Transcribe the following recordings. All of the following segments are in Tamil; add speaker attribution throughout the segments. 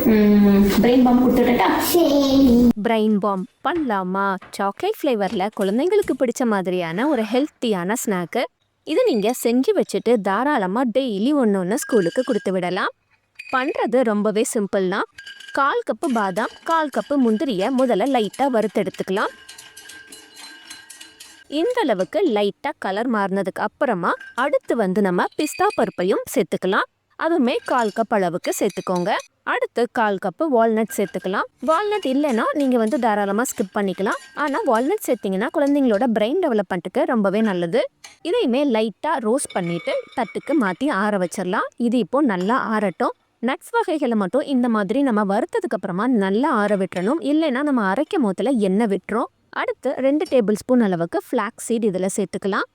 Speaker 1: பிரெயின் பாம் கொடுத்துட்டா.
Speaker 2: பிரெயின் பாம் பண்ணலாமா? சாக்லேட் ஃப்ளேவரில் குழந்தைங்களுக்கு பிடிச்ச மாதிரியான ஒரு ஹெல்த்தியான ஸ்நாக்கு. இதை நீங்கள் செஞ்சு வச்சுட்டு தாராளமாக டெய்லி ஒன்று ஸ்கூலுக்கு கொடுத்து விடலாம். பண்ணுறது ரொம்பவே சிம்பிள் தான். 1/4 கப்பு பாதாம், 1/4 கப்பு முந்திரியை முதல்ல லைட்டாக வறுத்தெடுத்துக்கலாம். இந்த அளவுக்கு லைட்டாக கலர் மாறினதுக்கு அப்புறமா அடுத்து நம்ம பிஸ்தா பருப்பையும் சேர்த்துக்கலாம். அதுவுமே 1/4 கப் அளவுக்கு சேர்த்துக்கோங்க. அடுத்து 1/4 கப்பு வால்நட் சேர்த்துக்கலாம். வால்நட் இல்லைன்னா நீங்கள் தாராளமாக ஸ்கிப் பண்ணிக்கலாம். ஆனால் வால்நட் சேர்த்திங்கன்னா குழந்தைங்களோட பிரெயின் டெவலப்மெண்ட்டுக்கு ரொம்பவே நல்லது. இதையுமே லைட்டாக ரோஸ்ட் பண்ணிவிட்டு தட்டுக்கு மாற்றி ஆற வச்சிடலாம். இது இப்போது நல்லா ஆறட்டும். நட்ஸ் வகைகளை மட்டும் இந்த மாதிரி நம்ம வறுத்ததுக்கு அப்புறமா நல்லா ஆற விட்டுறணும். இல்லைன்னா நம்ம அரைக்கும் போதில் எண்ணெய் விட்டுரும். அடுத்து 2 டேபிள் ஸ்பூன் அளவுக்கு ஃப்ளாக்ஸ் சீட் இதில் சேர்த்துக்கலாம்.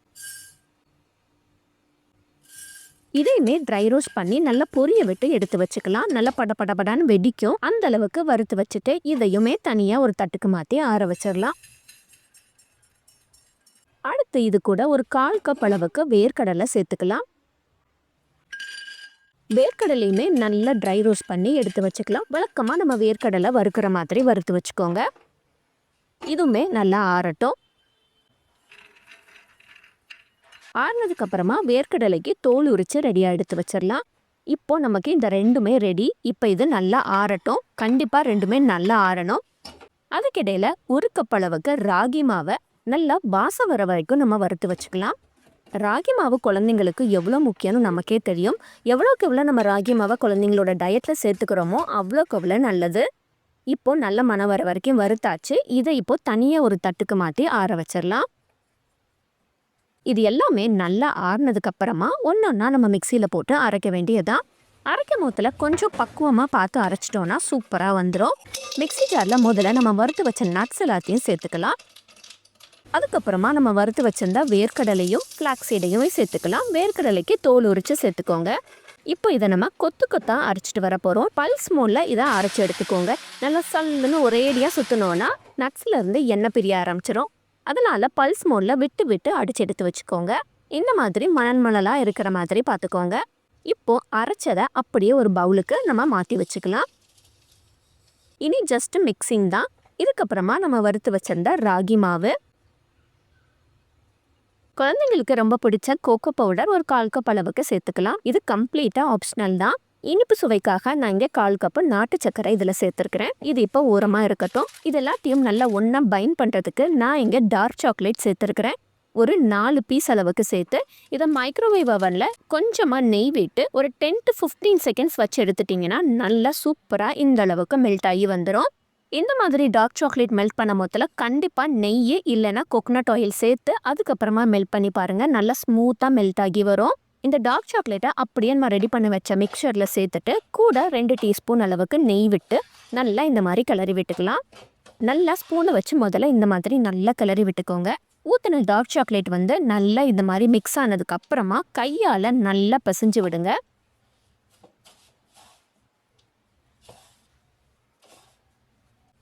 Speaker 2: இதையுமே ட்ரை ரோஸ்ட் பண்ணி நல்லா பொரிய விட்டு எடுத்து வச்சுக்கலாம். நல்லா படபடன்னு வெடிக்கும். அந்த அளவுக்கு வறுத்து வச்சுட்டு இதையுமே தனியாக ஒரு தட்டுக்கு மாற்றி ஆற வச்சிடலாம். அடுத்து இது கூட ஒரு 1/4 கப் அளவுக்கு வேர்க்கடலை சேர்த்துக்கலாம். வேர்க்கடலையுமே நல்லா ட்ரை ரோஸ்ட் பண்ணி எடுத்து வச்சுக்கலாம். வழக்கமாக நம்ம வேர்க்கடலை வறுக்கிற மாதிரி வறுத்து வச்சுக்கோங்க. இதுவுமே நல்லா ஆறட்டும். ஆறினதுக்கு அப்புறமா வேர்க்கடலைக்கு தோல் உரித்து ரெடியாக எடுத்து வச்சிடலாம். இப்போ நமக்கு இந்த ரெண்டுமே ரெடி. இப்போ இது நல்லா ஆறட்டும். கண்டிப்பாக ரெண்டுமே நல்லா ஆறணும். அதுக்கிடையில் 1 கப் அளவுக்கு ராகி மாவை நல்லா வாசம் வர வரைக்கும் நம்ம வறுத்து வச்சுக்கலாம். ராகி மாவு குழந்தைங்களுக்கு எவ்வளோ முக்கியம்னு நமக்கே தெரியும். எவ்வளோக்கு எவ்வளோ நம்ம ராகி மாவை குழந்தைங்களோட டயட்டில் சேர்த்துக்கிறோமோ அவ்வளோக்கு எவ்வளோ நல்லது. இப்போ நல்ல மணம் வர வரைக்கும் வறுத்தாச்சு. இதை இப்போ தனியாக ஒரு தட்டுக்கு மாற்றி ஆற வச்சிடலாம். இது எல்லாமே நல்லா ஆறினதுக்கு அப்புறமா ஒன்றா நம்ம மிக்சியில் போட்டு அரைக்க வேண்டியதான். அரைக்கும் போதில் கொஞ்சம் பக்குவமாக பார்த்து அரைச்சிட்டோன்னா சூப்பராக வந்துடும். மிக்சி ஜாரில் முதல்ல நம்ம வறுத்து வச்ச நட்ஸ் எல்லாத்தையும் சேர்த்துக்கலாம். அதுக்கப்புறமா நம்ம வறுத்து வச்சிருந்தா வேர்க்கடலையும் ஃப்ளாக்ஸ் சீடையும் சேர்த்துக்கலாம். வேர்க்கடலைக்கு தோல் உரித்து சேர்த்துக்கோங்க. இப்போ இதை நம்ம கொத்தாக அரைச்சிட்டு வர போகிறோம். பல்ஸ் மோடில் இதை அரைச்சி எடுத்துக்கோங்க. நல்லா சல்லுன்னு ஒரேடியாக சுற்றினோன்னா நட்ஸ்லேருந்து எண்ணெய் பிரிய ஆரம்பிச்சிடும். அதனால் பல்ஸ் மோடில் விட்டு விட்டு அடித்து எடுத்து வச்சுக்கோங்க. இந்த மாதிரி மணலாக இருக்கிற மாதிரி பார்த்துக்கோங்க. இப்போது அரைச்சதை அப்படியே ஒரு பவுலுக்கு நம்ம மாற்றி வச்சுக்கலாம். இனி ஜஸ்ட்டு மிக்சிங் தான். இதுக்கப்புறமா நம்ம வறுத்து வச்சிருந்த ராகி மாவு, குழந்தைங்களுக்கு ரொம்ப பிடிச்ச கோகோ பவுடர் ஒரு 1/4 கப் அளவுக்கு சேர்த்துக்கலாம். இது கம்ப்ளீட்டாக ஆப்ஷனல் தான். இனிப்பு சுவைக்காக நான் இங்கே 1/4 கப்பு நாட்டு சர்க்கரை இதில் சேர்த்துருக்கிறேன். இது இப்போ ஓரமாக இருக்கட்டும். இது எல்லாத்தையும் நல்லா ஒன்றா பைண்ட் பண்ணுறதுக்கு நான் இங்கே டார்க் சாக்லேட் சேர்த்துருக்கிறேன். ஒரு 4 பீஸ் அளவுக்கு சேர்த்து இதை மைக்ரோவேவ் அவனில் கொஞ்சமாக நெய் விட்டு ஒரு 10 to 15 செகண்ட்ஸ் வச்சு எடுத்துட்டிங்கன்னா நல்லா சூப்பராக இந்த அளவுக்கு மெல்ட் ஆகி வந்துடும். இந்த மாதிரி டார்க் சாக்லேட் மெல்ட் பண்ண போதில் கண்டிப்பாக நெய் இல்லைன்னா கோகோனட் ஆயில் சேர்த்து அதுக்கப்புறமா மெல்ட் பண்ணி பாருங்கள். நல்லா ஸ்மூத்தாக மெல்ட் ஆகி வரும். இந்த டார்க் சாக்லேட்டை அப்படியே நம்ம ரெடி பண்ணி வச்ச மிக்சரில் சேர்த்துட்டு கூட 2 டீஸ்பூன் அளவுக்கு நெய் விட்டு நல்லா இந்த மாதிரி கிளறி விட்டுக்கலாம். நல்லா ஸ்பூனை வச்சு முதல்ல இந்த மாதிரி நல்லா கிளறி விட்டுக்கோங்க. ஊற்றின டார்க் சாக்லேட் நல்லா இந்த மாதிரி மிக்ஸ் ஆனதுக்கு அப்புறமா கையால் நல்லா பிசைஞ்சு விடுங்க.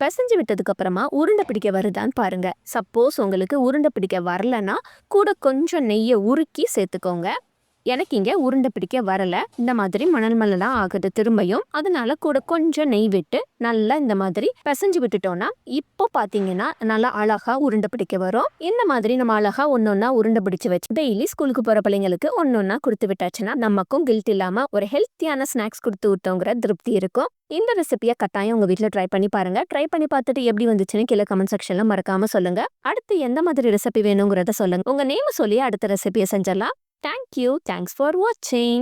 Speaker 2: பிசைஞ்சு விட்டதுக்கு அப்புறமா உருண்டை பிடிக்க வருதான்னு பாருங்க. சப்போஸ் உங்களுக்கு உருண்டை பிடிக்க வரலன்னா கூட கொஞ்சம் நெய்யை உருக்கி சேர்த்துக்கோங்க. எனக்கு இங்கே உருண்டை பிடிக்க வரலை. இந்த மாதிரி மணலாக ஆகுது திரும்பியும். அதனால கூட கொஞ்சம் நெய் விட்டு நல்லா இந்த மாதிரி பிசைஞ்சு விட்டுட்டோன்னா இப்போ பார்த்தீங்கன்னா நல்லா அழகாக உருண்டை பிடிக்க வரும். இந்த மாதிரி நம்ம அழகாக ஒன்றொன்னா உருண்டை பிடிச்சி வச்சு டெய்லி ஸ்கூலுக்கு போகிற பிள்ளைங்களுக்கு ஒன்றொன்னா கொடுத்து விட்டாச்சுன்னா நமக்கும் கில்ட் இல்லாமல் ஒரு ஹெல்த்தியான ஸ்நாக்ஸ் கொடுத்து விட்டோங்கிற திருப்தி இருக்கும். இந்த ரெசிபியை கட்டாயம் உங்கள் வீட்டில் ட்ரை பண்ணி பாருங்க. ட்ரை பண்ணி பார்த்துட்டு எப்படி வந்துச்சுன்னு கீழே கமெண்ட் செக்ஷனில் மறக்காமல் சொல்லுங்கள். அடுத்து எந்த மாதிரி ரெசிபி வேணுங்கிறத சொல்லுங்கள். உங்கள் நேம் சொல்லி அடுத்த ரெசிபியை செஞ்சிடலாம். Thank you. Thanks for watching.